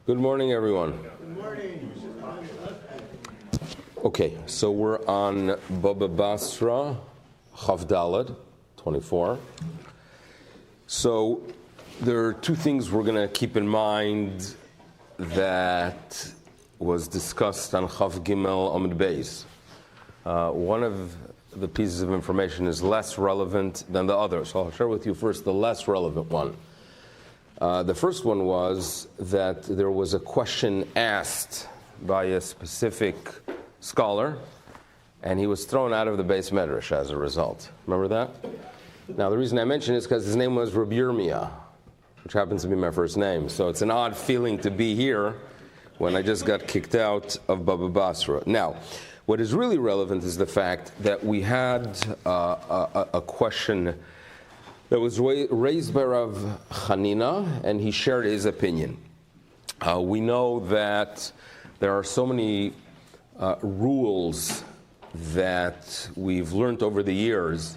Good morning, everyone. Good morning. Okay, so we're on Bava Basra, Chavdalad, 24. So there are two things we're going to keep in mind that was discussed on Chav Gimel Amud Beis. One of the pieces of information is less relevant than the other, so I'll share with you first the less relevant one. The first one was that there was a question asked by a specific scholar, and he was thrown out of the Beis Medrash as a result. Remember that? Now, the reason I mention it is because his name was Reb Yermiyah, which happens to be my first name. So it's an odd feeling to be here when I just got kicked out of Bava Basra. Now, what is really relevant is the fact that we had a question that was raised by Rav Chanina, and he shared his opinion. We know that there are so many rules that we've learned over the years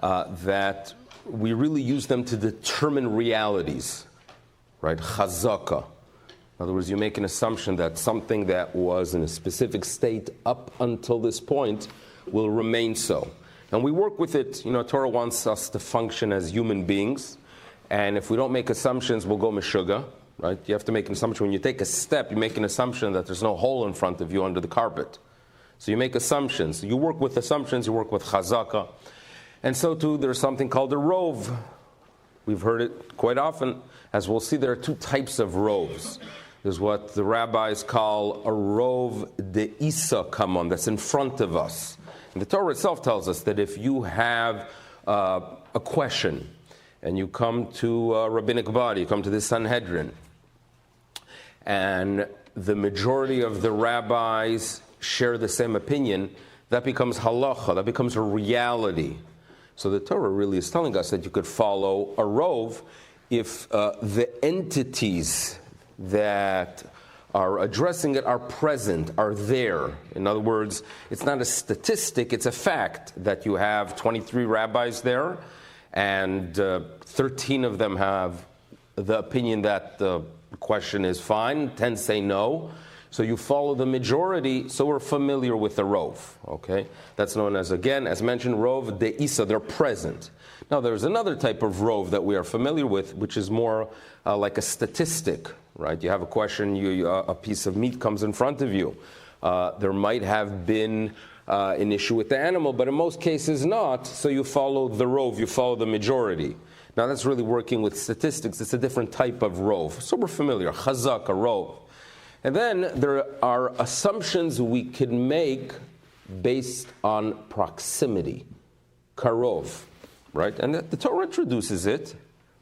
that we really use them to determine realities, right? Chazaka. In other words, you make an assumption that something that was in a specific state up until this point will remain so. And we work with it. You know, Torah wants us to function as human beings. And if we don't make assumptions, we'll go meshuga, right? You have to make an assumption. When you take a step, you make an assumption that there's no hole in front of you under the carpet. So you make assumptions. You work with assumptions, you work with chazaka. And so too, there's something called a rov. We've heard it quite often. As we'll see, there are two types of rovs. There's what the rabbis call a rov de isa kamon, that's in front of us. And the Torah itself tells us that if you have a question and you come to a rabbinic body, you come to the Sanhedrin, and the majority of the rabbis share the same opinion, that becomes halacha, that becomes a reality. So the Torah really is telling us that you could follow a rov if the entities that are addressing it are present, are there. In other words, it's not a statistic, it's a fact that you have 23 rabbis there, and 13 of them have the opinion that the question is fine, 10 say no. So you follow the majority, so we're familiar with the rov, okay? That's known as, again, as mentioned, rov de isa, they're present. Now there's another type of rov that we are familiar with, which is more like a statistic, right? You have a question, a piece of meat comes in front of you. There might have been an issue with the animal, but in most cases not, so you follow the rov, you follow the majority. Now that's really working with statistics, it's a different type of rov. So we're familiar, chazak, a rov. And then there are assumptions we can make based on proximity, karov, right? And the Torah introduces it,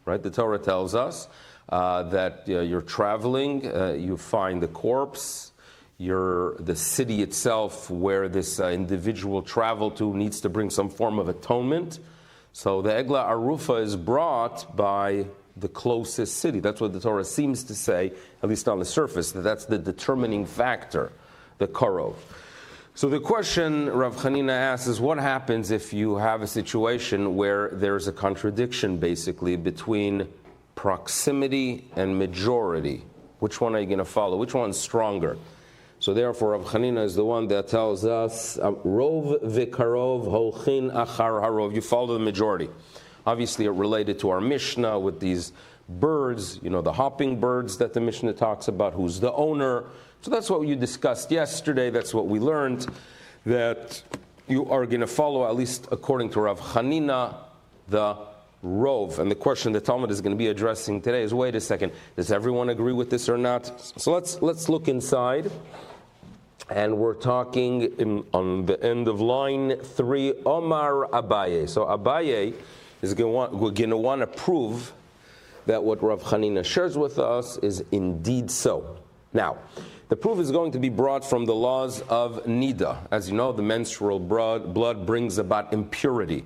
right? The Torah tells us that you're traveling, you find the corpse, the city itself where this individual traveled to needs to bring some form of atonement. So the Egla Arufa is brought by the closest city. That's what the Torah seems to say, at least on the surface, that's the determining factor, the karov. So the question Rav Chanina asks is, what happens if you have a situation where there's a contradiction, basically, between proximity and majority? Which one are you going to follow? Which one's stronger? So therefore, Rav Chanina is the one that tells us, rov v'karov holchin achar harov. You follow the majority. Obviously, it related to our Mishnah with these birds, the hopping birds that the Mishnah talks about, who's the owner. So that's what you discussed yesterday. That's what we learned, that you are going to follow, at least according to Rav Chanina, the rov. And the question the TALMUD is going to be addressing today is, wait a second, does everyone agree with this or not? So let's look inside. And we're talking on the end of line 3, Omar Abaye. So Abaye is going to want to prove that what Rav Chanina shares with us is indeed so. Now, the proof is going to be brought from the laws of Nida. As you know, the menstrual blood brings about impurity.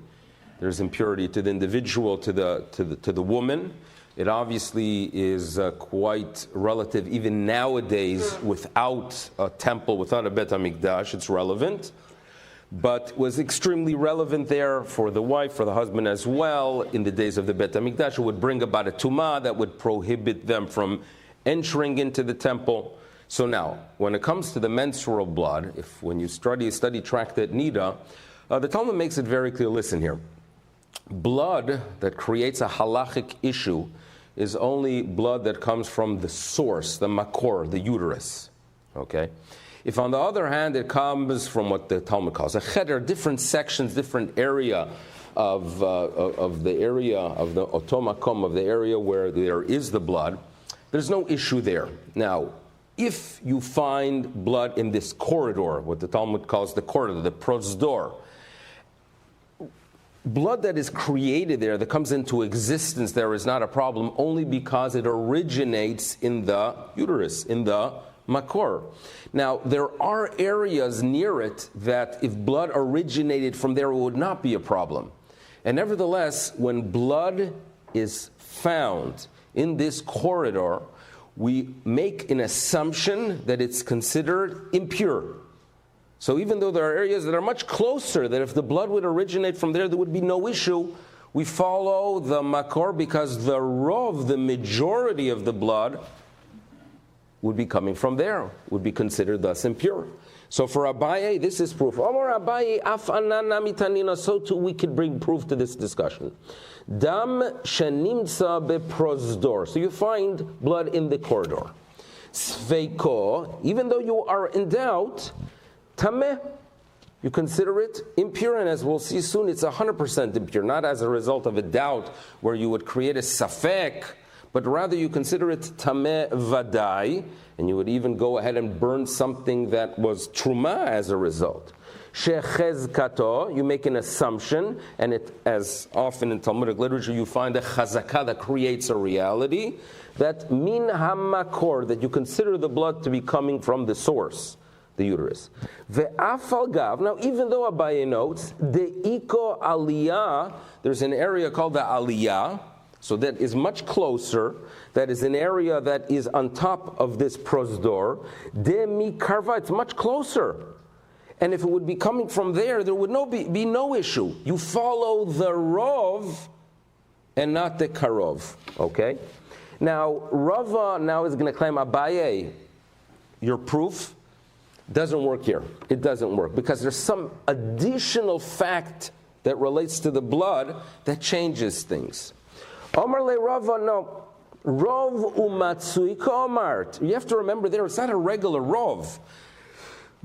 There's impurity to the individual, to the woman. It obviously is quite relative, even nowadays, without a temple, without a Bet HaMikdash, it's relevant. But was extremely relevant there for the wife, for the husband as well. In the days of the Bet HaMikdash, it would bring about a tumah that would prohibit them from entering into the temple. So now, when it comes to the menstrual blood, when you study Tractate Nida, the Talmud makes it very clear, listen here, blood that creates a halachic issue is only blood that comes from the source, the makor, the uterus. Okay? If on the other hand it comes from what the Talmud calls a cheder, different sections, different area of the area of the otomakom, of the area where there is the blood, there's no issue there. Now, if you find blood in this corridor, what the Talmud calls the corridor, the prosdor, blood that is created there, that comes into existence there, is not a problem only because it originates in the uterus, in the makor. Now, there are areas near it that if blood originated from there, it would not be a problem. And nevertheless, when blood is found in this corridor, we make an assumption that it's considered impure. So even though there are areas that are much closer, that if the blood would originate from there would be no issue, we follow the makor because the rov, the majority of the blood, would be coming from there, would be considered thus impure. So for Abaye, this is proof. Omar Abaye, af anana mitanina, so too we could bring proof to this discussion. Dam shenimtza beprosdor. So you find blood in the corridor. Sveiko, even though you are in doubt, tameh, you consider it impure, and as we'll see soon, it's 100% impure, not as a result of a doubt where you would create a safek, but rather you consider it tameh vadai, and you would even go ahead and burn something that was truma as a result. Shechezkato, you make an assumption, and it, as often in Talmudic literature, you find a chazakah that creates a reality, that min hamakor, that you consider the blood to be coming from the source, the uterus. Ve'afal gav, now even though Abaye notes, de'iko aliya, there's an area called the aliya, so that is much closer, that is an area that is on top of this prosdor, de mi karva, it's much closer. And if it would be coming from there, there would be no issue. You follow the rov and not the karov. Okay? Now, Rava now is going to claim, Abaye, your proof doesn't work here. It doesn't work because there's some additional fact that relates to the blood that changes things. Omar le Rava, no. Rov umatsui komart. You have to remember there, it's not a regular rov.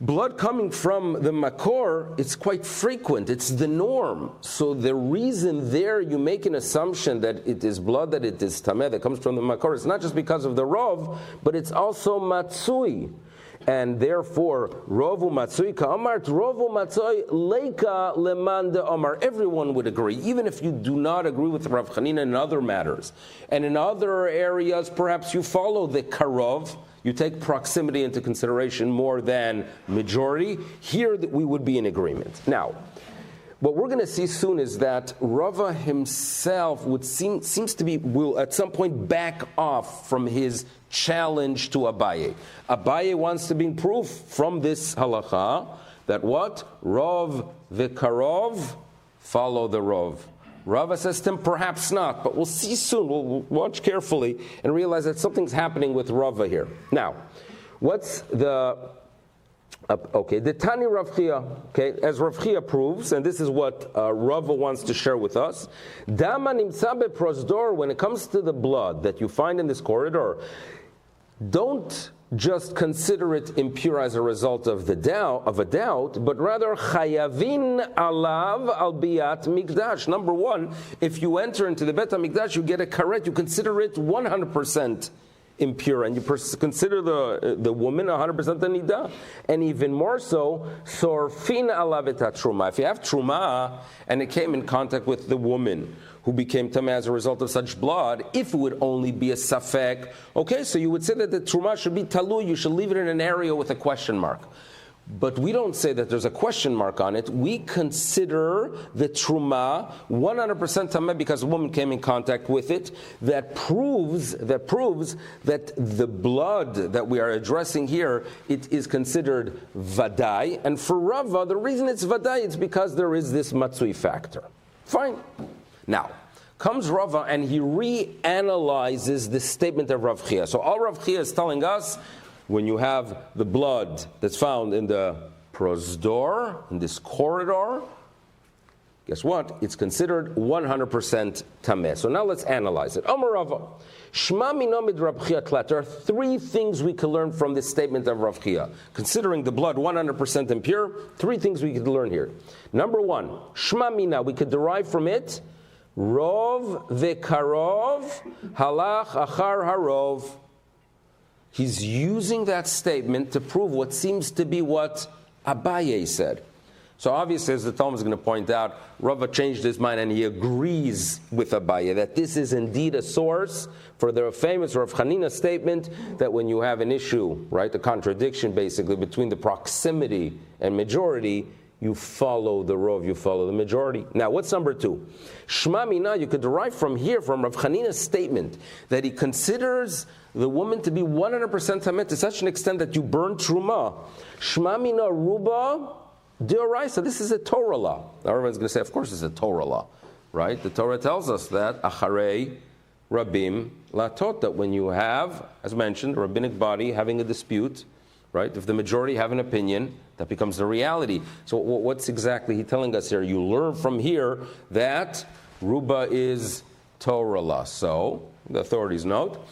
Blood coming from the makor, it's quite frequent. It's the norm. So the reason there you make an assumption that it is blood, that it is tameh, that comes from the makor, it's not just because of the rov, but it's also matsui. And therefore, rovu matzui ka'amart, rovu matzui leika leman de omar. Everyone would agree, even if you do not agree with Rav Chanina in other matters. And in other areas, perhaps you follow the karov, you take proximity into consideration more than majority. Here, we would be in agreement. Now, what we're going to see soon is that Rava himself will at some point back off from his challenge to Abaye. Abaye wants to bring proof from this halacha that what? Rov v'karov, follow the rov. Rava says to him, perhaps not, but we'll see soon. We'll watch carefully and realize that something's happening with Rava here. Now, what's the... the Tani Rav Chia, as Rav Chia proves, and this is what Rava wants to share with us, Dama nimtza beprosdor, when it comes to the blood that you find in this corridor, don't just consider it impure as a result of a doubt, but rather chayavin alav al biat mikdash. Number one, if you enter into the Bet HaMikdash, you get a karet, you consider it 100% impure, and you consider the woman 100% nida, and even more so, sorfin alav et truma. If you have truma and it came in contact with the woman who became tameh as a result of such blood, if it would only be a safek, so you would say that the truma should be talu, you should leave it in an area with a question mark. But we don't say that there's a question mark on it. We consider the truma 100% tameh because a woman came in contact with it. That proves that the blood that we are addressing here, it is considered vadai. And for Rava, the reason it's vadai, it's because there is this matsui factor. Fine. Now, Comes Rava and he reanalyzes the statement of Rav Chia. So all Rav Chia is telling us, when you have the blood that's found in the prosdor, in this corridor, guess what? It's considered 100% tameh. So now let's analyze it. Amar Rava, Shma minomid Rav Chia tlat. There are three things we can learn from this statement of Rav Chia. Considering the blood 100% impure, three things we could learn here. Number one, Shma mina, we could derive from it, Rov vekarov halach achar harov. He's using that statement to prove what seems to be what Abaye said. So obviously, as the Talmud is going to point out, Rava changed his mind and he agrees with Abaye that this is indeed a source for the famous Rav Chanina statement that when you have an issue, right, a contradiction basically between the proximity and majority, you follow the Rov, you follow the majority. Now, what's number two? Shma mina, you could derive from here, from Rav Chanina's statement, that he considers the woman to be 100% tameh to such an extent that you burn truma. Shma mina ruba deoraisa. This is a Torah law. Now, everyone's going to say, of course it's a Torah law, right? The Torah tells us that acharei rabim latot, that when you have, as mentioned, a rabbinic body having a dispute, right? If the majority have an opinion, that becomes the reality. So what's exactly he telling us here? You learn from here that Ruba is Torah law. So, the authorities note,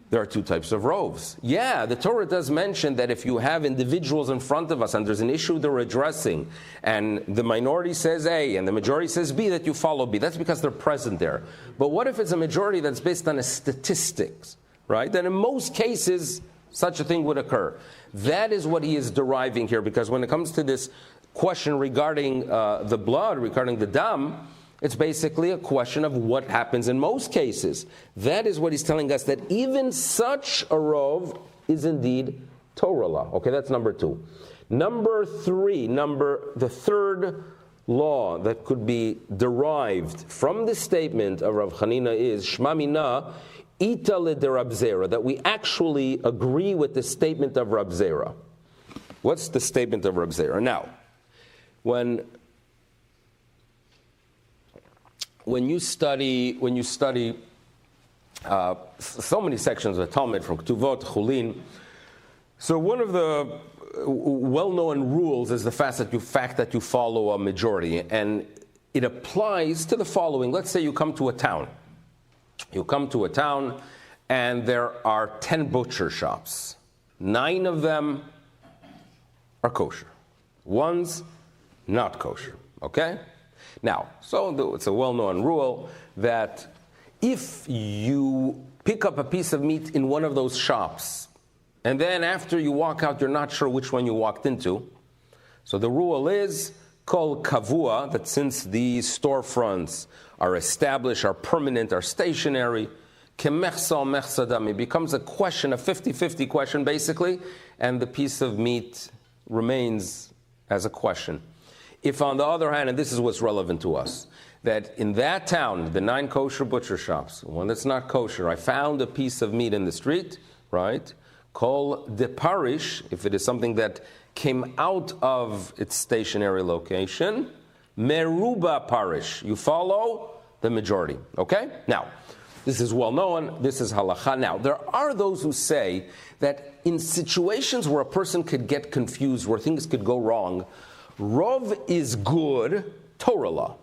there are two types of roves. Yeah, the Torah does mention that if you have individuals in front of us and there's an issue they're addressing, and the minority says A and the majority says B, that you follow B. That's because they're present there. But what if it's a majority that's based on a statistics, right? Then in most cases, such a thing would occur. That is what he is deriving here, because when it comes to this question regarding the blood, regarding the dam, it's basically a question of what happens in most cases. That is what he's telling us, that even such a rov is indeed Torah law. Okay, that's number two. Number three, the third law that could be derived from the statement of Rav Chanina is Shma mina ita le Rab Zera, that we actually agree with the statement of Rab Zera. What's the statement of Rab Zera? Now, when you study so many sections of the Talmud, from Ketuvot, Chulin, so one of the well-known rules is the fact that you follow a majority, and it applies to the following. Let's say you come to a town. And there are 10 butcher shops. 9 of them are kosher. One's not kosher. Okay? Now, so it's a well-known rule that if you pick up a piece of meat in one of those shops, and then after you walk out, you're not sure which one you walked into, so the rule is kol kavua, that since these storefronts are established, are permanent, are stationary, kemechsal mechsadam, it becomes a question, a 50-50 question basically, and the piece of meat remains as a question. If on the other hand, and this is what's relevant to us, that in that town, the 9 kosher butcher shops, one that's not kosher, I found a piece of meat in the street, right? Kol de parish, if it is something that came out of its stationary location, meruba parish, you follow the majority, okay? Now, this is well known, this is halacha. Now, there are those who say that in situations where a person could get confused, where things could go wrong, Rov is good, Torah law.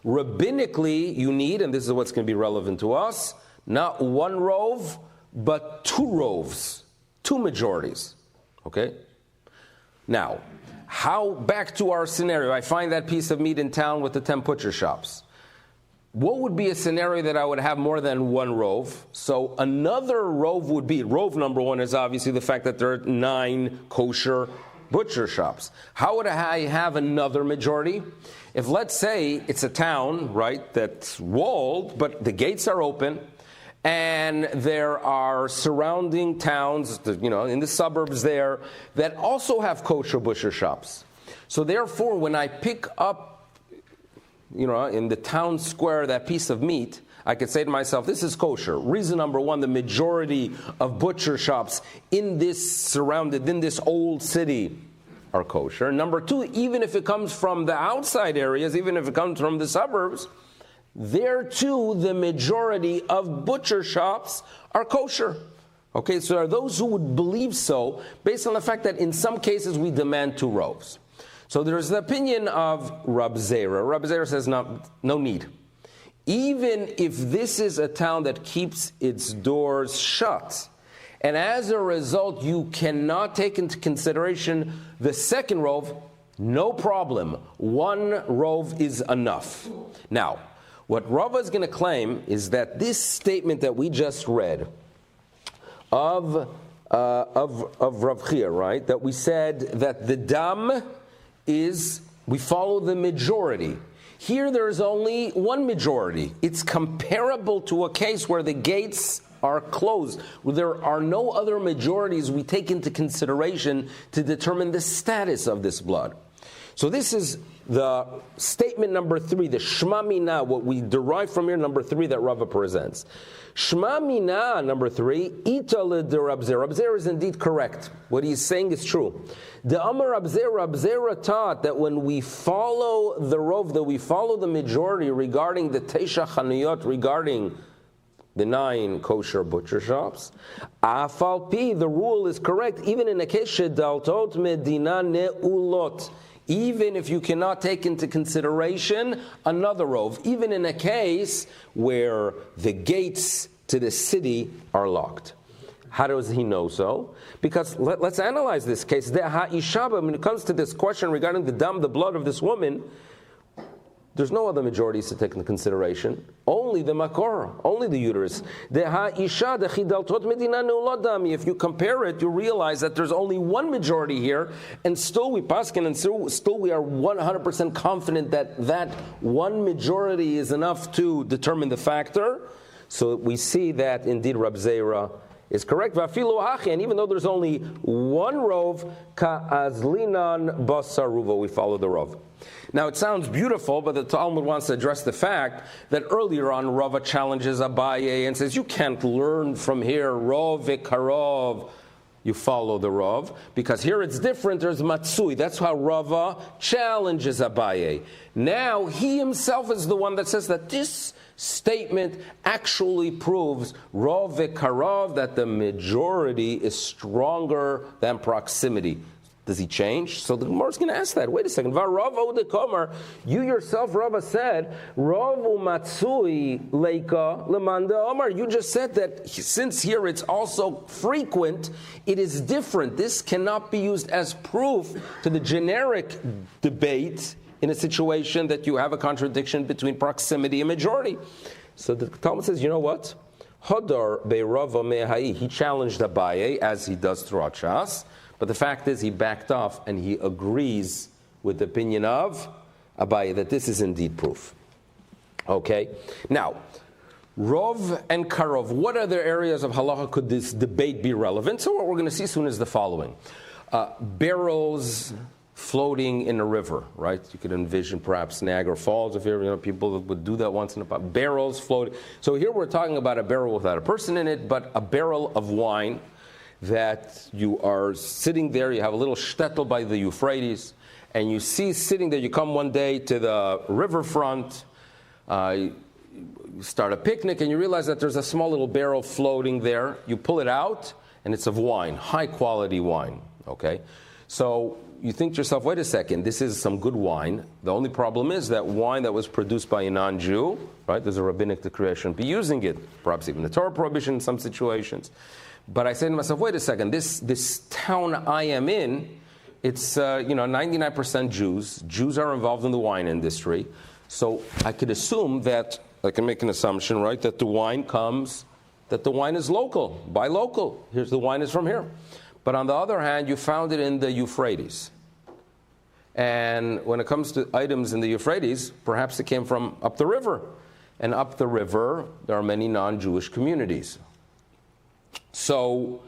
Rabbinically, you need, and this is what's going to be relevant to us, not one Rov, but 2 Rovs, 2 majorities. Okay? Now, back to our scenario, I find that piece of meat in town with the 10 butcher shops. What would be a scenario that I would have more than 1 Rov? So another Rov would be, Rov number 1 is obviously the fact that there are 9 kosher butcher shops. How would I have another majority? If, let's say, it's a town, right, that's walled, but the gates are open, and there are surrounding towns, in the suburbs there, that also have kosher butcher shops. So therefore, when I pick up, in the town square, that piece of meat, I could say to myself, this is kosher. Reason number 1, the majority of butcher shops in this old city are kosher. Number 2, even if it comes from the outside areas, even if it comes from the suburbs, there too the majority of butcher shops are kosher. Okay, so there are those who would believe so, based on the fact that in some cases we demand 2 rows. So there's the opinion of Reb Zera. Reb Zera says no need. Even if this is a town that keeps its doors shut, and as a result you cannot take into consideration the second rove, no problem. 1 rove is enough. Now, what Rava is going to claim is that this statement that we just read of Rav Chia, right? That we said that the dam is, we follow the majority. Here there's only 1 majority. It's comparable to a case where the gates are closed, where there are no other majorities we take into consideration to determine the status of this blood. So this is the statement number 3, the Shema Mina, what we derive from here, number 3 that Rava presents. Shema Mina, number 3, Ita de Reb Zera. Reb Zera is indeed correct. What he's saying is true. The Amar Reb Zera taught that when we follow the Rov, that we follow the majority regarding the Teisha Chanuyot, regarding the 9 kosher butcher shops, Afal Pi, the rule is correct, even in a case Shedaltot Medina Ne'ulot. Even if you cannot take into consideration another rove, even in a case where the gates to the city are locked. How does he know so? Because let's analyze this case. When it comes to this question regarding the dam, the blood of this woman, there's no other majorities to take into consideration. Only the makor, only the uterus. If you compare it, you realize that there's only 1 majority here, and still we paskin, and still we are 100% confident that that 1 majority is enough to determine the factor. So we see that indeed Reb Zera is correct. And even though there's only 1 rov, ka'azlinan basaruva, we follow the rov. Now it sounds beautiful, but the Talmud wants to address the fact that earlier on Rava challenges Abaye and says, you can't learn from here, rov v'karov, you follow the rov, because here it's different, there's matsui. That's how Rava challenges Abaye. Now he himself is the one that says that this statement actually proves rov v'karov, that the majority is stronger than proximity. Does he change? So the Gemara is going to ask that. Wait a second. You yourself, Rava, said, you just said that since here it's also frequent, it is different. This cannot be used as proof to the generic debate in a situation that you have a contradiction between proximity and majority. So the Talmud says, you know what? Hadar be'Rava me'hai. He challenged Abaye, as he does throughout Shas. But the fact is, he backed off and he agrees with the opinion of Abaye that this is indeed proof. Okay? Now, Rov and Karov, what other areas of halacha could this debate be relevant? So what we're going to see soon is the following. Barrels floating in a river, right? You could envision perhaps Niagara Falls, if you know, people would do that once in a while. Barrels floating. So here we're talking about a barrel without a person in it, but a barrel of wine that you are sitting there, you have a little shtetl by the Euphrates, and you see sitting there, you come one day to the riverfront, you start a picnic, and you realize that there's a small little barrel floating there. You pull it out, and it's of wine, high quality wine, okay? So you think to yourself, wait a second, this is some good wine. The only problem is that wine that was produced by a non-Jew, right? There's a rabbinic decree I shouldn't be using it, perhaps even a Torah prohibition in some situations. But I say to myself, wait a second, this town I am in, it's 99% Jews. Jews are involved in the wine industry. So I could assume that, I can make an assumption, right, that the wine is local, buy local. Here's the wine is from here. But on the other hand, you found it in the Euphrates. And when it comes to items in the Euphrates, perhaps it came from up the river. And up the river, there are many non-Jewish communities. So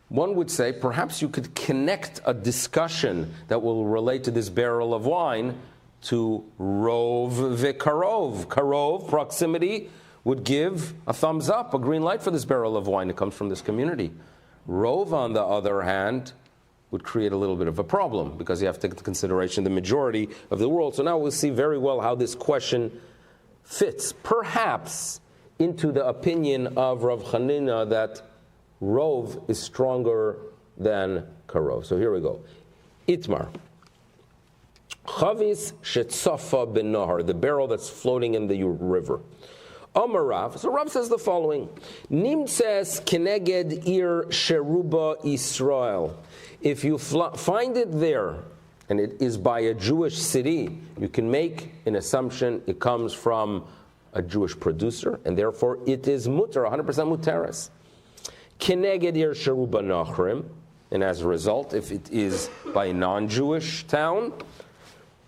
one would say perhaps you could connect a discussion that will relate to this barrel of wine to rov v'karov. Karov, proximity, would give a thumbs up, a green light for this barrel of wine. It comes from this community. Rov, on the other hand, would create a little bit of a problem because you have to take into consideration the majority of the world. So now we'll see very well how this question fits perhaps into the opinion of Rav Chanina that Rov is stronger than Karov. So here we go. Itmar. Chavis shetzafa ben nahar, the barrel that's floating in the river. Amar Rav. So Rav says the following: Nimtzes keneged ir sheruba Israel. If you find it there, and it is by a Jewish city, you can make an assumption it comes from a Jewish producer, and therefore it is mutar, 100% mutaris. Keneged ir sheruba nachrim, and as a result, if it is by a non-Jewish town,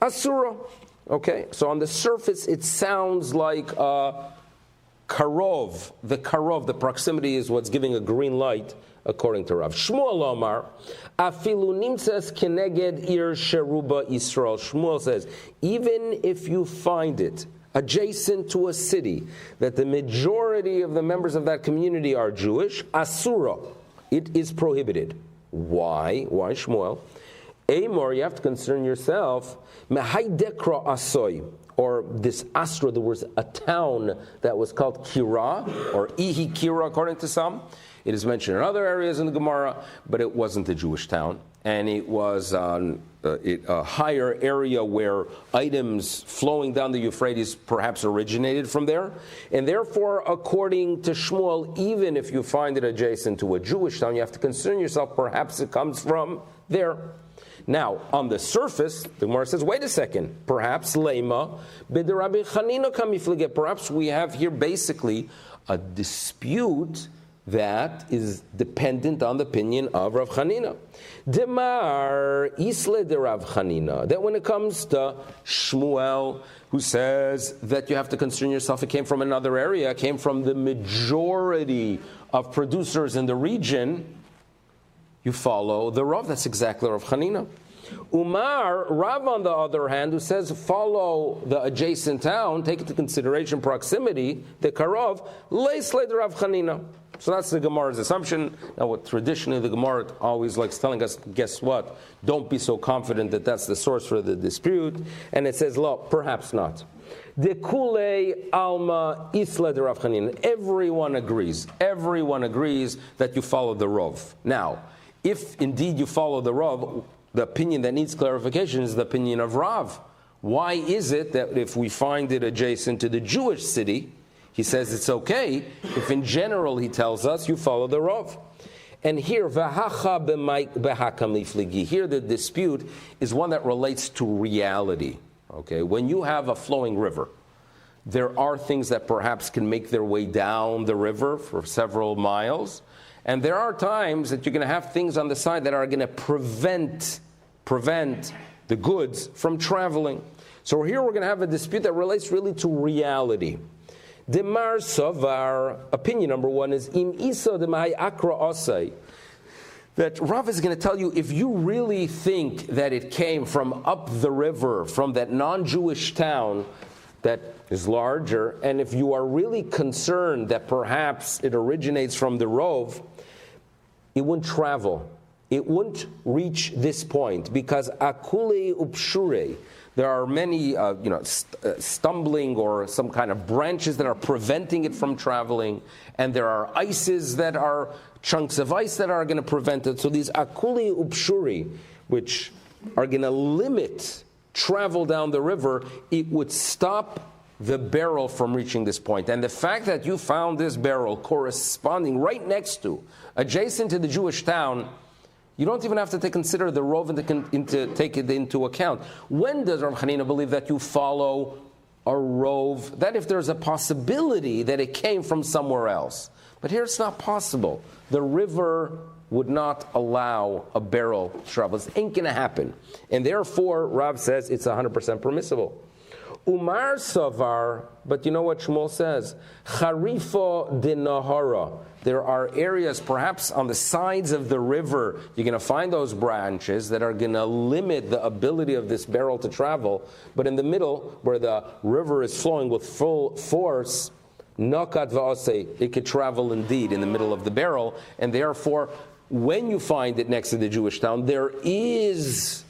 asura. Okay, so on the surface it sounds like karov. The karov, the proximity, is what's giving a green light, according to Rav. Shmuel Omar, afilu nimtzes keneged ir sheruba Yisrael. Shmuel says, even if you find it adjacent to a city that the majority of the members of that community are Jewish, asura, it is prohibited. Why? Why, Shmuel? Amor, you have to concern yourself, mehaydekra asoy, or this Astra, there was a town that was called Kira, or Ihi Kira, according to some. It is mentioned in other areas in the Gemara, but it wasn't a Jewish town. And it was a higher area where items flowing down the Euphrates perhaps originated from there. And therefore, according to Shmuel, even if you find it adjacent to a Jewish town, you have to concern yourself, perhaps it comes from there. Now, on the surface, the Gemara says, wait a second, perhaps Lema, Rabbi Chanina kamiflige, perhaps we have here basically a dispute that is dependent on the opinion of Rav Chanina. Demar Isle de Rav Chanina, that when it comes to Shmuel, who says that you have to concern yourself, it came from another area, it came from the majority of producers in the region, you follow the Rav. That's exactly Rav Chanina. Umar, Rav, on the other hand, who says follow the adjacent town, take into consideration proximity, the Karov, leisle de Rav Chanina. So that's the Gemara's assumption. Now, what traditionally the Gemara always likes telling us, guess what? Don't be so confident that that's the source for the dispute. And it says, lo, perhaps not. De kule alma isla de Rav Chanina. Everyone agrees that you follow the Rav. Now, if indeed you follow the Rav, the opinion that needs clarification is the opinion of Rav. Why is it that if we find it adjacent to the Jewish city, he says it's okay, if in general he tells us you follow the Rav? And here, here the dispute is one that relates to reality. Okay, when you have a flowing river, there are things that perhaps can make their way down the river for several miles. And there are times that you're going to have things on the side that are going to prevent the goods from traveling. So here we're going to have a dispute that relates really to reality. Demar Savar, opinion number one is Im Isa Demai Akra Osai. That Rav is going to tell you, if you really think that it came from up the river, from that non-Jewish town that is larger, and if you are really concerned that perhaps it originates from the Rov, it wouldn't travel. It wouldn't reach this point because akule upshure. There are many, stumbling or some kind of branches that are preventing it from traveling, and there are ices that are chunks of ice that are going to prevent it. So these akule upshuri, which are going to limit travel down the river, it would stop the barrel from reaching this point. And the fact that you found this barrel corresponding right next to, adjacent to the Jewish town, you don't even have to consider the Rov to take it into account. When does Rav Chanina believe that you follow a Rov? That if there's a possibility that it came from somewhere else. But here it's not possible. The river would not allow a barrel to travel. It ain't going to happen. And therefore, Rav says it's 100% permissible. Umar Savar, but you know what Shmuel says? Charifo de Nahara. There are areas, perhaps on the sides of the river, you're going to find those branches that are going to limit the ability of this barrel to travel. But in the middle, where the river is flowing with full force, Nakat va'asei, it could travel indeed in the middle of the barrel. And therefore, when you find it next to the Jewish town, there is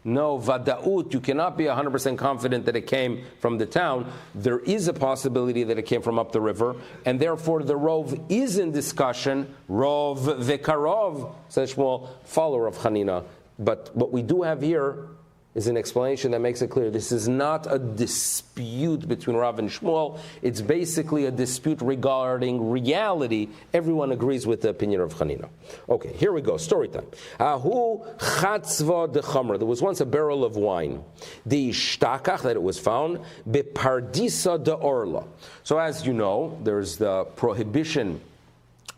no vada'ut, you cannot be 100% confident that it came from the town. There is a possibility that it came from up the river, and therefore the rov is in discussion. Rov vekarov, says Shmuel, follower of Chanina. But what we do have here is an explanation that makes it clear. This is not a dispute between Rav and Shmuel. It's basically a dispute regarding reality. Everyone agrees with the opinion of Chanina. Okay, here we go. Story time. Ahu chatzva de chamra. There was once a barrel of wine. The shtakach, that it was found, bepardisa de orla. So as you know, there's the prohibition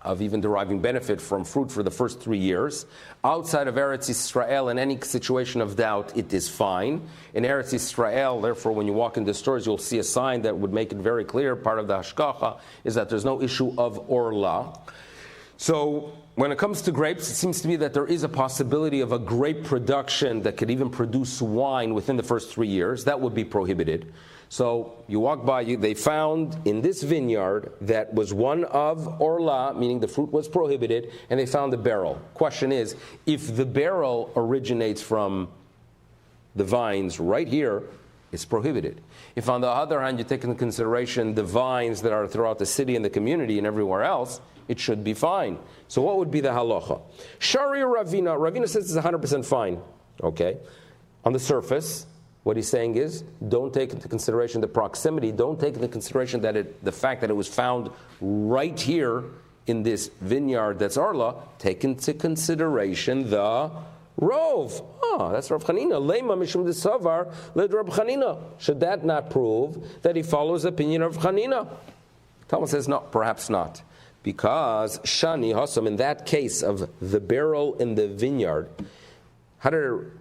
of even deriving benefit from fruit for the first 3 years. Outside of Eretz Yisrael, in any situation of doubt, it is fine. In Eretz Yisrael, therefore, when you walk into stores, you'll see a sign that would make it very clear. Part of the hashkacha is that there's no issue of orla. So when it comes to grapes, it seems to me that there is a possibility of a grape production that could even produce wine within the first 3 years. That would be prohibited. So you walk by, they found in this vineyard that was one of orla, meaning the fruit was prohibited, and they found a barrel. Question is, if the barrel originates from the vines right here, it's prohibited. If on the other hand you take into consideration the vines that are throughout the city and the community and everywhere else, it should be fine. So what would be the halacha? Shari Ravina. Ravina says it's 100% fine. Okay. On the surface, what he's saying is, don't take into consideration the proximity, don't take into consideration that the fact that it was found right here in this vineyard that's Arla, take into consideration the rov. That's Rav Chanina. Lema mishum desavar led Rav Chanina. Should that not prove that he follows the opinion of Chanina? Talmud says no, perhaps not. Because Shani Hasam, in that case of the barrel in the vineyard,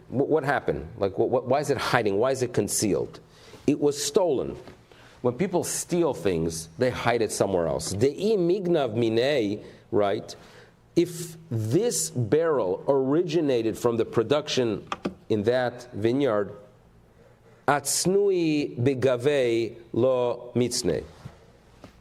what happened? Like, why is it hiding? Why is it concealed? It was stolen. When people steal things, they hide it somewhere else. De'i mignav minei, right? If this barrel originated from the production in that vineyard, atznui begavei lo mitznei.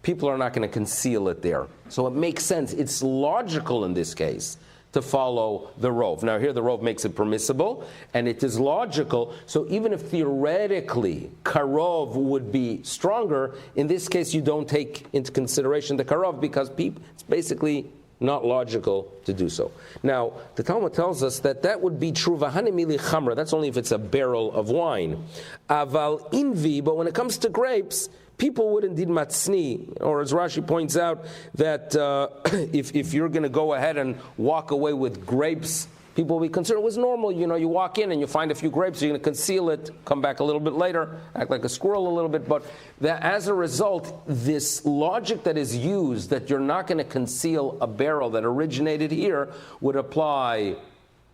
People are not going to conceal it there. So it makes sense. It's logical in this case to follow the rov. Now here the rov makes it permissible, and it is logical. So even if theoretically karov would be stronger, in this case you don't take into consideration the karov because it's basically not logical to do so. Now the Talmud tells us that would be true v'hane mili chamra. That's only if it's a barrel of wine. Aval invi, but when it comes to grapes, people would indeed matzni, or as Rashi points out, that if you're going to go ahead and walk away with grapes, people will be concerned. It was normal, you walk in and you find a few grapes, you're going to conceal it, come back a little bit later, act like a squirrel a little bit. But that, as a result, this logic that is used, that you're not going to conceal a barrel that originated here, would apply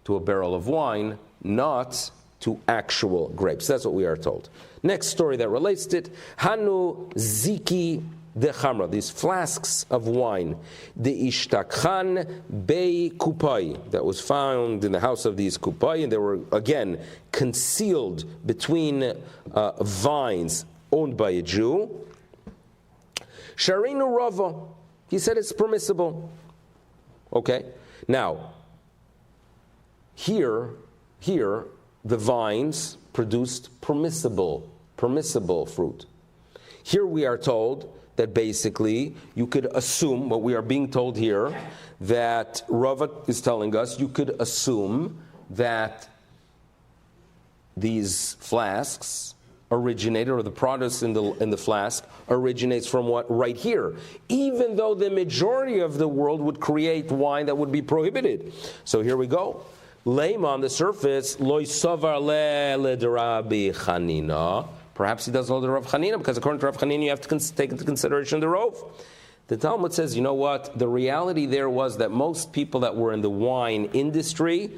to a barrel of wine, not to actual grapes. That's what we are told. Next story that relates to it, Hanu Ziki de Chamra, these flasks of wine, the Ishtakhan Bei Kupai, that was found in the house of these Kupai, and they were again concealed between vines owned by a Jew. Sharinu Rava, he said it's permissible. Okay, now here the vines produced permissible fruit. Here we are told that basically you could assume, what we are being told here, that Rava is telling us, you could assume that these flasks originated, or the produce in the flask originates from what? Right here. Even though the majority of the world would create wine that would be prohibited. So here we go. Lema on the surface, loy savar le Rabbi Chanina. Perhaps he doesn't hold the Rav Chanina, because according to Rav Chanina, you have to take into consideration the rov. The Talmud says, you know what? The reality there was that most people that were in the wine industry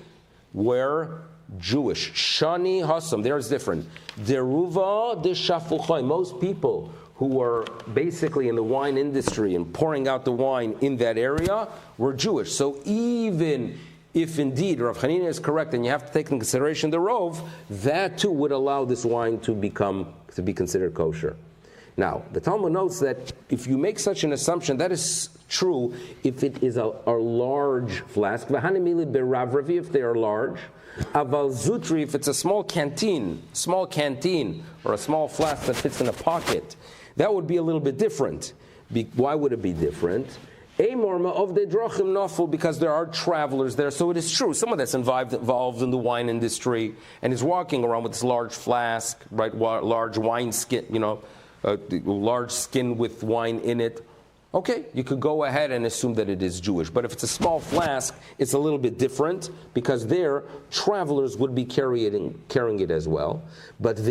were Jewish. Shani Hasam, there is different. Deruva de shafuchai. Most people who were basically in the wine industry and pouring out the wine in that area were Jewish. So even if indeed Rav Chanina is correct and you have to take into consideration the rov, that too would allow this wine to be considered kosher. Now, the Talmud notes that if you make such an assumption, that is true if it is a large flask. If they are large. Aval zutri, if it's a small canteen, or a small flask that fits in a pocket, that would be a little bit different. Why would it be different? Of the drochim naful, because there are travelers there. So it is true, someone that's involved in the wine industry and is walking around with this large flask, right, large wine skin, large skin with wine in it. Okay, you could go ahead and assume that it is Jewish. But if it's a small flask, it's a little bit different because there, travelers would be carrying it as well. But but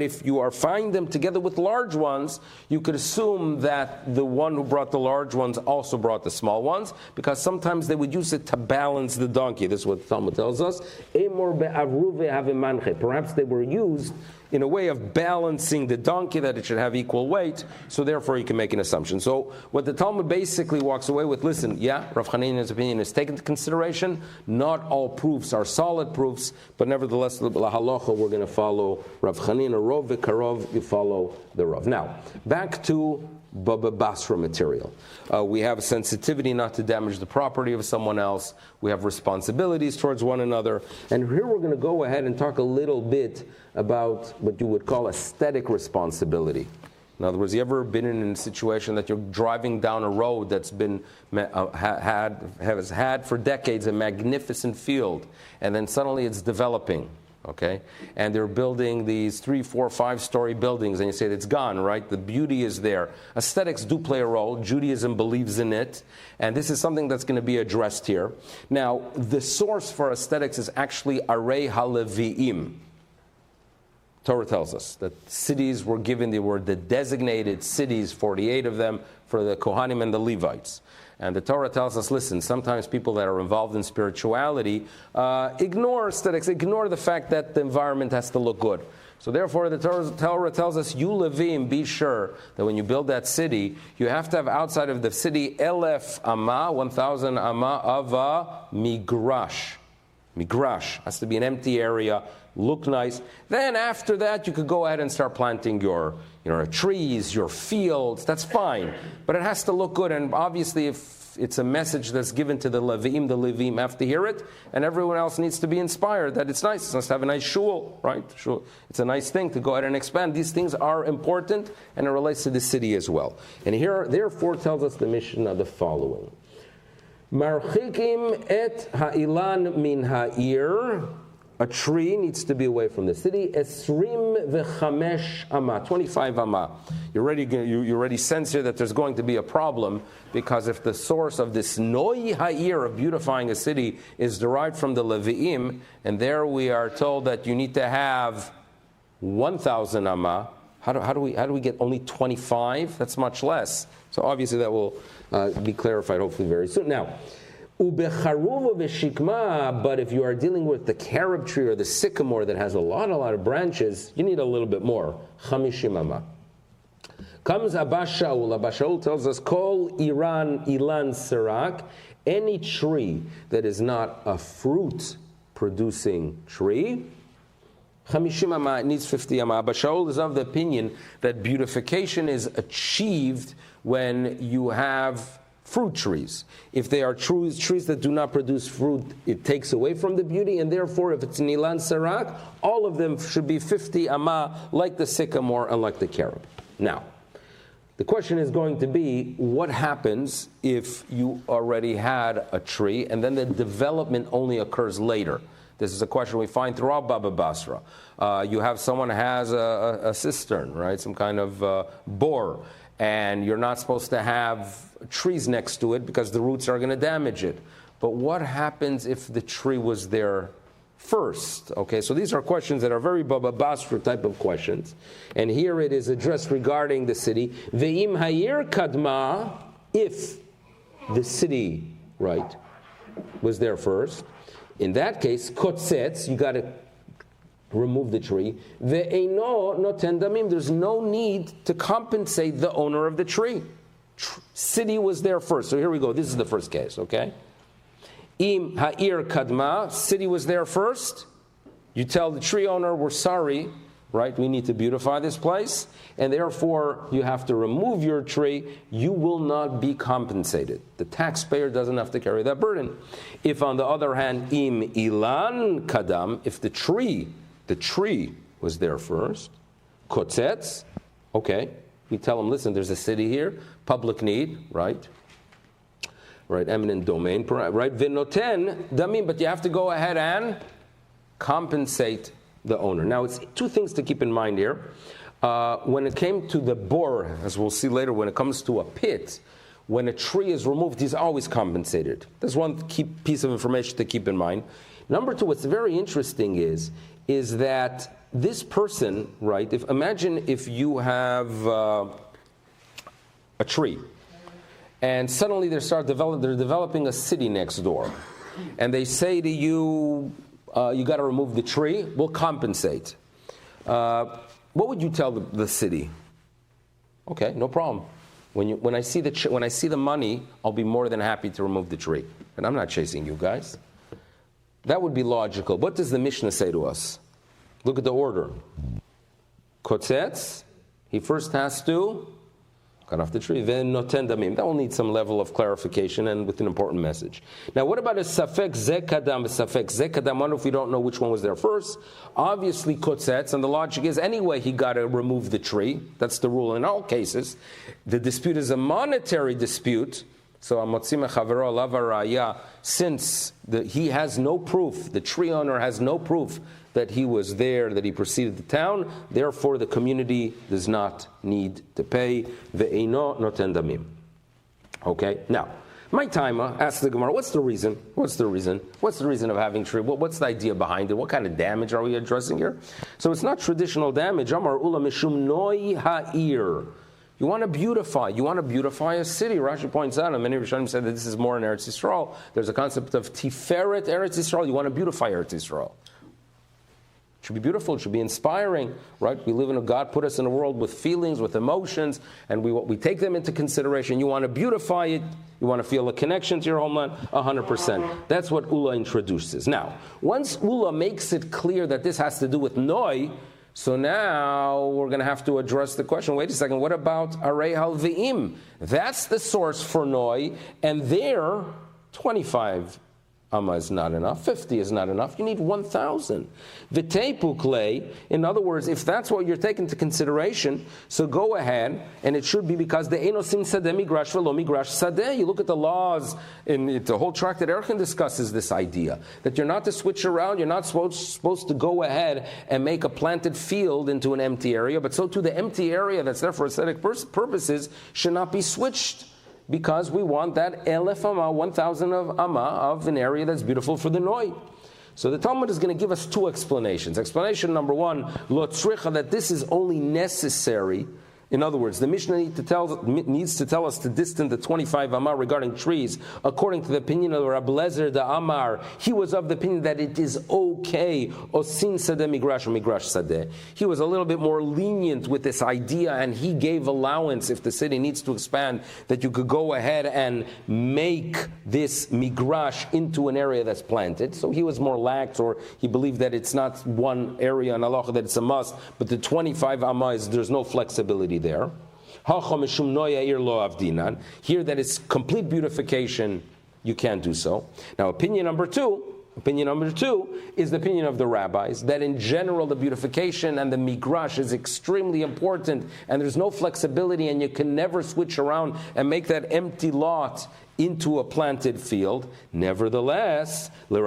if you are finding them together with large ones, you could assume that the one who brought the large ones also brought the small ones, because sometimes they would use it to balance the donkey. This is what the Talmud tells us. Perhaps they were used in a way of balancing the donkey, that it should have equal weight, so therefore you can make an assumption. So what the Talmud basically walks away with, listen, yeah, Rav Chanina's opinion is taken into consideration. Not all proofs are solid proofs, but nevertheless, la halacha, we're going to follow Rav Chanina, Rov v'karov, you follow the Rav. Now, back to Basra material. We have a sensitivity not to damage the property of someone else. We have responsibilities towards one another. And here we're going to go ahead and talk a little bit about what you would call aesthetic responsibility. In other words, you ever been in a situation that you're driving down a road that's been has had for decades a magnificent field, and then suddenly it's developing, okay? And they're building these 3, 4, 5-story buildings, and you say it's gone, right? The beauty is there. Aesthetics do play a role. Judaism believes in it, and this is something that's going to be addressed here. Now, the source for aesthetics is actually Aryeh HaLevi'im. Torah tells us that cities were given, they were the designated cities, 48 of them, for the Kohanim and the Levites. And the Torah tells us, listen, sometimes people that are involved in spirituality ignore aesthetics, ignore the fact that the environment has to look good. So therefore, the Torah tells us, you Levim, be sure that when you build that city, you have to have outside of the city, 1,000 amma of a migrash. Migrash has to be an empty area, look nice. Then after that, you could go ahead and start planting your trees, your fields. That's fine. But it has to look good. And obviously, if it's a message that's given to the Levim have to hear it. And everyone else needs to be inspired that it's nice. It's nice to have a nice shul, right? Shul. It's a nice thing to go ahead and expand. These things are important, and it relates to the city as well. And here, therefore, tells us the Mishnah the following. Marchikim et ha'ilan min ha'ir. A tree needs to be away from the city. Esrim v'chamesh amma, 25 amma. You already sense here that there's going to be a problem, because if the source of this noi ha'ir of beautifying a city is derived from the Levi'im, and there we are told that you need to have 1,000 amma, how do we get only 25? That's much less. So obviously that will be clarified hopefully very soon. Now, but if you are dealing with the carob tree or the sycamore that has a lot of branches, you need a little bit more. 50 amma. Comes Abashaul. Abashaul tells us, Kol Ilan Sirak, any tree that is not a fruit-producing tree, 50 amma, it needs 50 amma. Abashaul is of the opinion that beautification is achieved when you have fruit trees. If they are trees that do not produce fruit, it takes away from the beauty, and therefore if it's an Ilan Sarak, all of them should be 50 amma, like the sycamore and like the carob. Now, the question is going to be, what happens if you already had a tree and then the development only occurs later? This is a question we find throughout Baba Basra. You have someone who has a cistern, right? Some kind of bore, and you're not supposed to have trees next to it because the roots are going to damage it. But what happens if the tree was there first? Okay, so these are questions that are very Baba Basra type of questions. And here it is addressed regarding the city. Ve'im hayir kadma, if the city, right, was there first. In that case, kotzetz, you got to remove the tree. Ve'eino noten damim, there's no need to compensate the owner of the tree. City was there first. So here we go. This is the first case, okay? Im ha'ir kadma, city was there first. You tell the tree owner, we're sorry, right? We need to beautify this place, and therefore you have to remove your tree. You will not be compensated. The taxpayer doesn't have to carry that burden. If, on the other hand, im ilan kadam, if the tree was there first, kotzetz, okay, we tell them, listen, there's a city here, public need, right? Right, eminent domain, right? Vinoten damim, but you have to go ahead and compensate the owner. Now, it's two things to keep in mind here. When it came to the bor, as we'll see later, when it comes to a pit, when a tree is removed, he's always compensated. That's one key piece of information to keep in mind. Number two, what's very interesting is that this person, right? Imagine if you have a tree, and suddenly they're developing a city next door, and they say to you, you got to remove the tree. We'll compensate. What would you tell the city? Okay, no problem. When I see the money, I'll be more than happy to remove the tree. And I'm not chasing you guys. That would be logical. What does the Mishnah say to us? Look at the order. Kotzetz, he first has to cut off the tree. Then noten damim. That will need some level of clarification and with an important message. Now, what about a safek zekadam? Safek zekadam. What if we don't know which one was there first? Obviously, kotzetz, and the logic is anyway he got to remove the tree. That's the rule in all cases. The dispute is a monetary dispute. So, amotzim chavero alav araya. Since he has no proof, the tree owner has no proof that he was there, that he preceded the town, therefore the community does not need to pay. Ve'eino noten damim. Okay, now, my timer asks the Gemara, what's the reason? What's the reason of having tree? What's the idea behind it? What kind of damage are we addressing here? So it's not traditional damage. Amar ula mishum noi ha'ir. You want to beautify a city. Rashi points out, and many Rishonim said that this is more in Eretz Yisrael. There's a concept of tiferet Eretz Yisrael. You want to beautify Eretz Yisrael. It should be beautiful. It should be inspiring, right? We live in God put us in a world with feelings, with emotions, and we take them into consideration. You want to beautify it. You want to feel a connection to your homeland, 100%. That's what Ula introduces. Now, once Ula makes it clear that this has to do with Noi, so now we're going to have to address the question, wait a second, what about Aryeh Halveim? That's the source for Noi, and there, 25 Amma is not enough, 50 is not enough, you need 1,000. V'teipukle, in other words, if that's what you're taking into consideration, so go ahead, and it should be because the enosim sadeh migrash velo migrash sadeh. You look at the laws, in the whole tractate Erchin discusses this idea, that you're not to switch around, you're not supposed to go ahead and make a planted field into an empty area, but so too the empty area that's there for aesthetic purposes should not be switched, because we want that 1,000 of amma of an area that's beautiful for the Noi. So the Talmud is going to give us two explanations. Explanation number one, lo tzricha, that this is only necessary. In other words, the Mishnah needs to tell us to distance the 25 Amar regarding trees. According to the opinion of Rabbi Lezer the Amar, he was of the opinion that it is okay. Osin sadeh migrash or migrash sadeh. He was a little bit more lenient with this idea, and he gave allowance if the city needs to expand, that you could go ahead and make this migrash into an area that's planted. So he was more lax, or he believed that it's not one area in halacha that it's a must, but the 25 Amar there's no flexibility there. Here that it's complete beautification, you can't do so. Now opinion number two is the opinion of the rabbis, that in general the beautification and the migrash is extremely important, and there's no flexibility, and you can never switch around and make that empty lot into a planted field. Nevertheless, even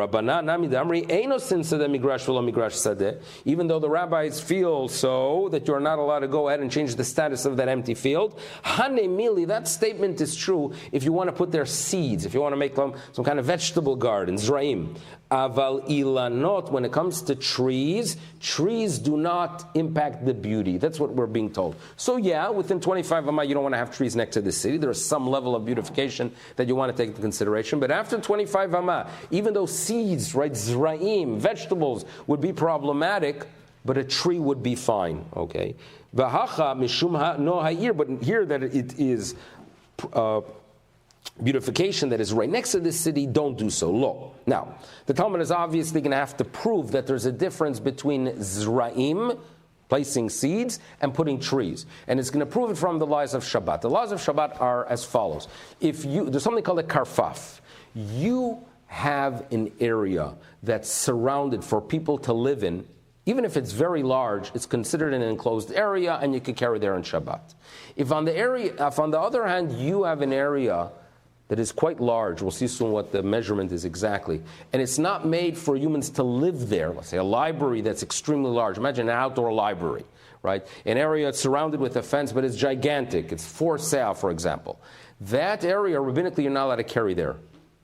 though the rabbis feel so that you're not allowed to go ahead and change the status of that empty field, that statement is true if you want to put their seeds, if you want to make them some kind of vegetable garden, zraim. Aval ilanot, when it comes to trees do not impact the beauty. That's what we're being told. So yeah, within 25 Amma, you don't want to have trees next to the city. There is some level of beautification that you want to take into consideration. But after 25 Amma, even though seeds, right, zraim, vegetables, would be problematic, but a tree would be fine, okay? V'hacha mishum no ha'ir, but here that it is beautification that is right next to the city, don't do so. Lo. Now, the Talmud is obviously going to have to prove that there's a difference between zraim placing seeds and putting trees. And it's going to prove it from the laws of Shabbat. The laws of Shabbat are as follows. There's something called a karfaf. You have an area that's surrounded for people to live in. Even if it's very large, it's considered an enclosed area, and you can carry there on Shabbat. If on the other hand, you have an area that is quite large, we'll see soon what the measurement is exactly, and it's not made for humans to live there, let's say a library that's extremely large, imagine an outdoor library, right? An area that's surrounded with a fence, but it's gigantic, it's for sale, for example. That area, rabbinically, you're not allowed to carry there.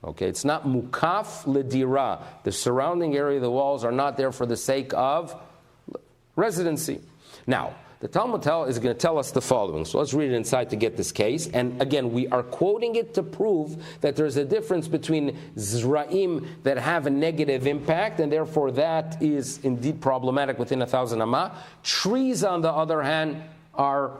Okay, it's not mukaf ledira. The surrounding area, the walls are not there for the sake of residency. Now, the Talmud is going to tell us the following. So let's read it inside to get this case. And again, we are quoting it to prove that there's a difference between zra'im that have a negative impact, and therefore that is indeed problematic within 1,000 amah. Trees, on the other hand, are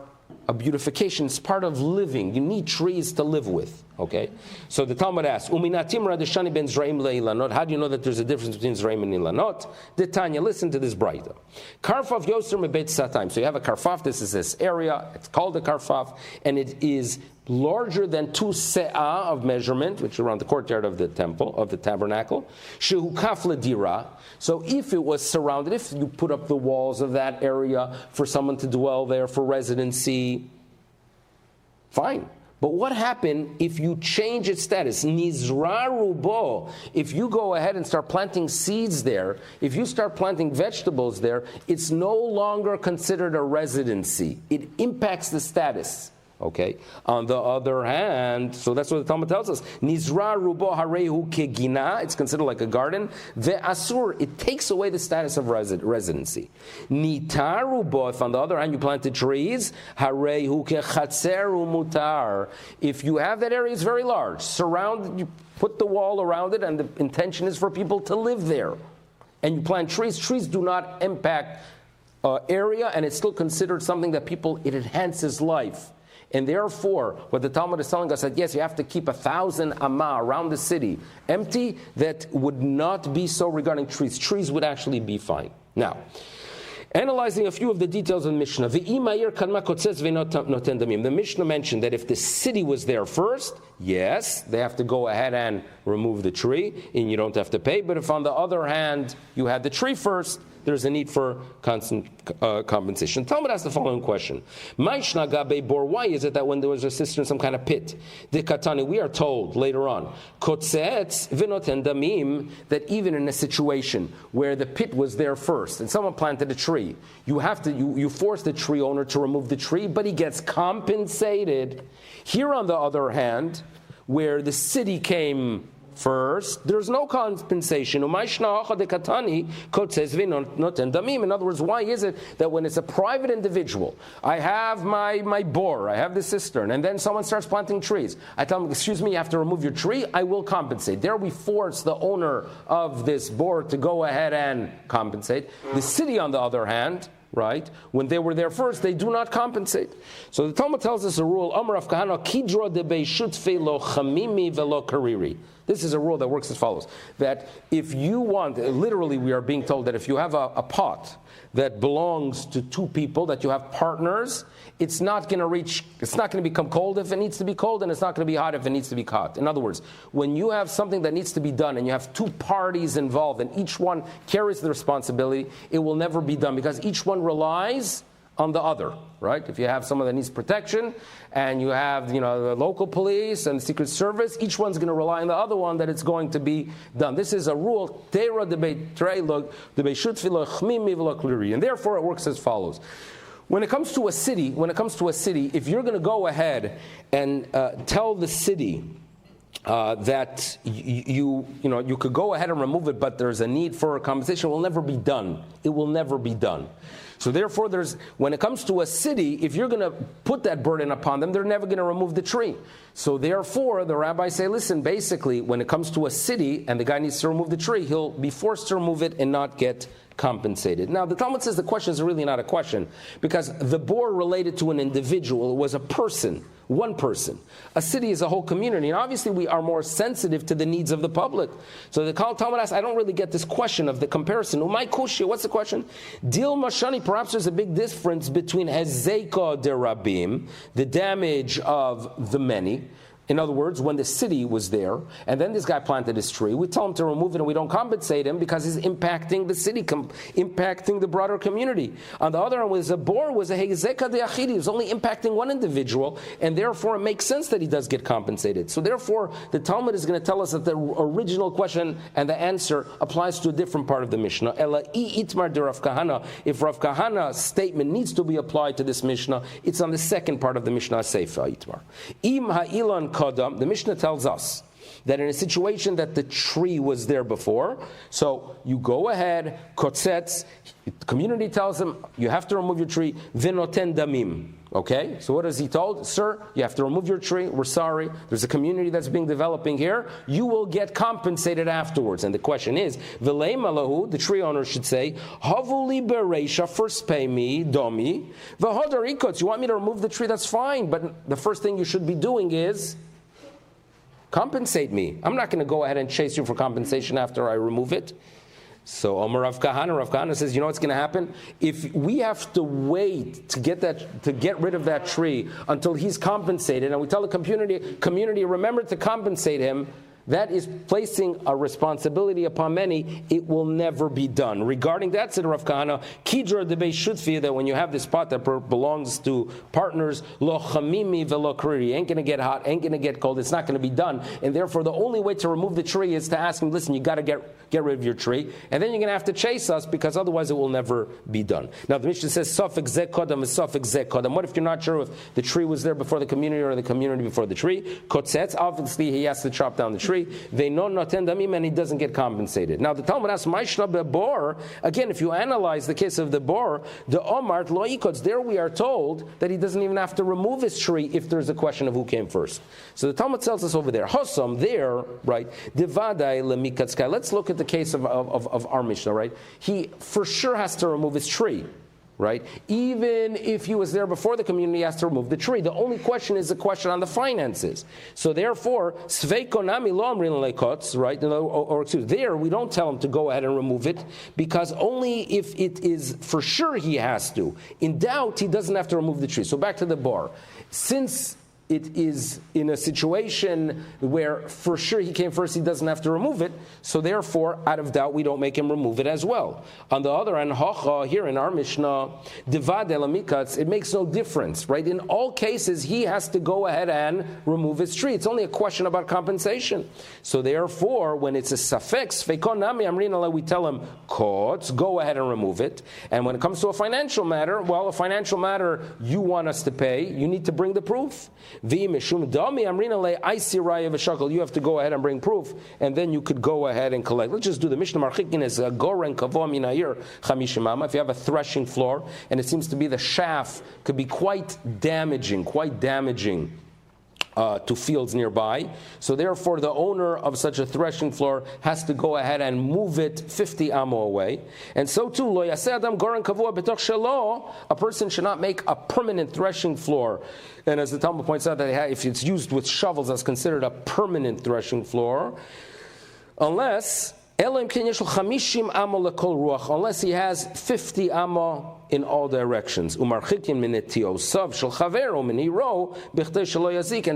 a beautification. It's part of living. You need trees to live with. Okay? So the Talmud asks, Uminatim radishani ben zraim leilanot. How do you know that there's a difference between zraim and ilanot? The Tanya, listen to this braita. Karfaf yoser mebeit sataim. So you have a karfaf, this area, it's called a karfaf, and it is larger than 2 se'ah of measurement, which is around the courtyard of the temple, of the tabernacle. Shehu kaf ledira. So if it was surrounded, if you put up the walls of that area for someone to dwell there for residency, fine. But what happened if you change its status? Nizraru bo. If you go ahead and start planting seeds there, if you start planting vegetables there, it's no longer considered a residency. It impacts the status. Okay. On the other hand, so that's what the Talmud tells us. Nizra rubo harehu kegina. It's considered like a garden. Ve'asur. It takes away the status of residency. Nitar rubo. If on the other hand you planted trees, harehu kechatzeru mutar. If you have that area, it's very large. Surrounded, you put the wall around it, and the intention is for people to live there. And you plant trees. Trees do not impact area, and it's still considered something that it enhances life. And therefore, what the Talmud is telling us that yes, you have to keep 1,000 amah around the city empty. That would not be so regarding trees. Trees would actually be fine. Now, analyzing a few of the details of the Mishnah. The Mishnah mentioned that if the city was there first, yes, they have to go ahead and remove the tree, and you don't have to pay. But if on the other hand, you had the tree first, there's a need for constant compensation. Talmud asks the following question. Why is it that when there was a cistern, some kind of pit, we are told later on, that even in a situation where the pit was there first, and someone planted a tree, you force the tree owner to remove the tree, but he gets compensated. Here, on the other hand, where the city came first, there's no compensation. In other words, why is it that when it's a private individual, I have my bore, I have the cistern, and then someone starts planting trees, I tell them, excuse me, you have to remove your tree, I will compensate. There we force the owner of this bore to go ahead and compensate. The city, on the other hand, right? When they were there first, they do not compensate. So the Talmud tells us a rule, Amar of Kahana, Kidro de Beishutfe lo chamimi velo kariri. This is a rule that works as follows, that if you want, literally we are being told that if you have a pot that belongs to 2 people, that you have partners, it's not going to become cold if it needs to be cold, and it's not going to be hot if it needs to be hot. In other words, when you have something that needs to be done and you have 2 parties involved and each one carries the responsibility, it will never be done because each one relies on the other, right? If you have someone that needs protection and you have, the local police and the Secret Service, each one's going to rely on the other one that it's going to be done. This is a rule, and therefore it works as follows. When it comes to a city, if you're going to go ahead and tell the city that you could go ahead and remove it, but there's a need for a compensation, it will never be done. It will never be done. So therefore, when it comes to a city, if you're going to put that burden upon them, they're never going to remove the tree. So therefore, the rabbis say, listen, basically, when it comes to a city and the guy needs to remove the tree, he'll be forced to remove it and not get compensated. Now, the Talmud says the question is really not a question, because the bore related to an individual was a person, one person. A city is a whole community, and obviously we are more sensitive to the needs of the public. So the Talmud asks, I don't really get this question of the comparison. Umay kushya, what's the question? Dil mashani, perhaps there's a big difference between Hezeka de Rabim, the damage of the many. In other words, when the city was there, and then this guy planted his tree, we tell him to remove it and we don't compensate him because he's impacting the city, impacting the broader community. On the other hand, with Zabor, was a Hezeka de Achidi, he was only impacting one individual, and therefore it makes sense that he does get compensated. So therefore, the Talmud is going to tell us that the original question and the answer applies to a different part of the Mishnah. Ela I itmar de Rav Kahana. If Rav Kahana's statement needs to be applied to this Mishnah, it's on the second part of the Mishnah Seifa itmar. Im ha'ilan Kodam, the Mishnah tells us that in a situation that the tree was there before, so you go ahead, kotzetz, the community tells him, you have to remove your tree, vinoten damim. Okay, so what is he told? Sir, you have to remove your tree, we're sorry, there's a community that's being developing here, you will get compensated afterwards. And the question is, v'lei malahu, the tree owner should say, havuli bereisha, first pay me, domi, v'hodarikotz, you want me to remove the tree, that's fine, but the first thing you should be doing is compensate me. I'm not going to go ahead and chase you for compensation after I remove it. So Omer Rav Kahana says, you know what's going to happen? If we have to wait to get rid of that tree until he's compensated, and we tell the community, remember to compensate him, that is placing a responsibility upon many. It will never be done. Regarding that, said Rav Kahana, Kidra de Shutfi, that when you have this pot that belongs to partners, lo chamimi velo kriri, ain't going to get hot, ain't going to get cold, it's not going to be done. And therefore, the only way to remove the tree is to ask him, listen, you got to get rid of your tree, and then you're going to have to chase us because otherwise it will never be done. Now, the Mishnah says, Safek zeh kodam is Safek zeh kodam. What if you're not sure if the tree was there before the community or the community before the tree? Kotzetz, obviously, he has to chop down the tree. They know noten damim, and he doesn't get compensated. Now the Talmud asks, Maishna bebor. Again, if you analyze the case of the bor, the omart lo ikots. There we are told that he doesn't even have to remove his tree if there's a question of who came first. So the Talmud tells us over there, Hosam there, right? Divadai lemikatzkai. Let's look at the case of our Mishnah, right? He for sure has to remove his tree. Right? Even if he was there before the community, he has to remove the tree. The only question is the question on the finances. So therefore, sveikonami lo amrin lekots, right? Or excuse, there we don't tell him to go ahead and remove it because only if it is for sure he has to. In doubt, he doesn't have to remove the tree. So back to the bar. Since it is in a situation where for sure he came first, he doesn't have to remove it, so therefore, out of doubt, we don't make him remove it as well. On the other hand, here in our Mishnah, divad elamikatz, it makes no difference, right? In all cases, he has to go ahead and remove his tree. It's only a question about compensation. So therefore, when it's a suffix, we tell him, go ahead and remove it. And when it comes to a financial matter, well, a financial matter you want us to pay, you need to bring the proof. You have to go ahead and bring proof, and then you could go ahead and collect. Let's just do the Mishnah Marchikin is a goren kavo min ayir chamishimama. If you have a threshing floor, and it seems to be the shaft could be quite damaging to fields nearby. So therefore, the owner of such a threshing floor has to go ahead and move it 50 amo away. And so too, lo yaseh adam goren kavua betoch shelo, a person should not make a permanent threshing floor. And as the Talmud points out, that if it's used with shovels, that's considered a permanent threshing floor, unless he has 50 amma in all directions. And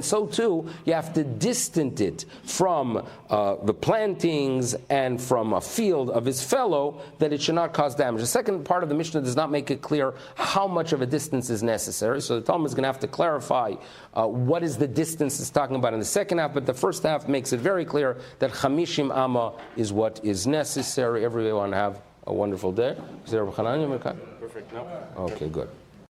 so too, you have to distance it from the plantings and from a field of his fellow, that it should not cause damage. The second part of the Mishnah does not make it clear how much of a distance is necessary. So the Talmud is going to have to clarify what is the distance it's talking about in the second half, but the first half makes it very clear that 50 amma is what is necessary. Everyone have a wonderful day. Perfect. No. Okay, good.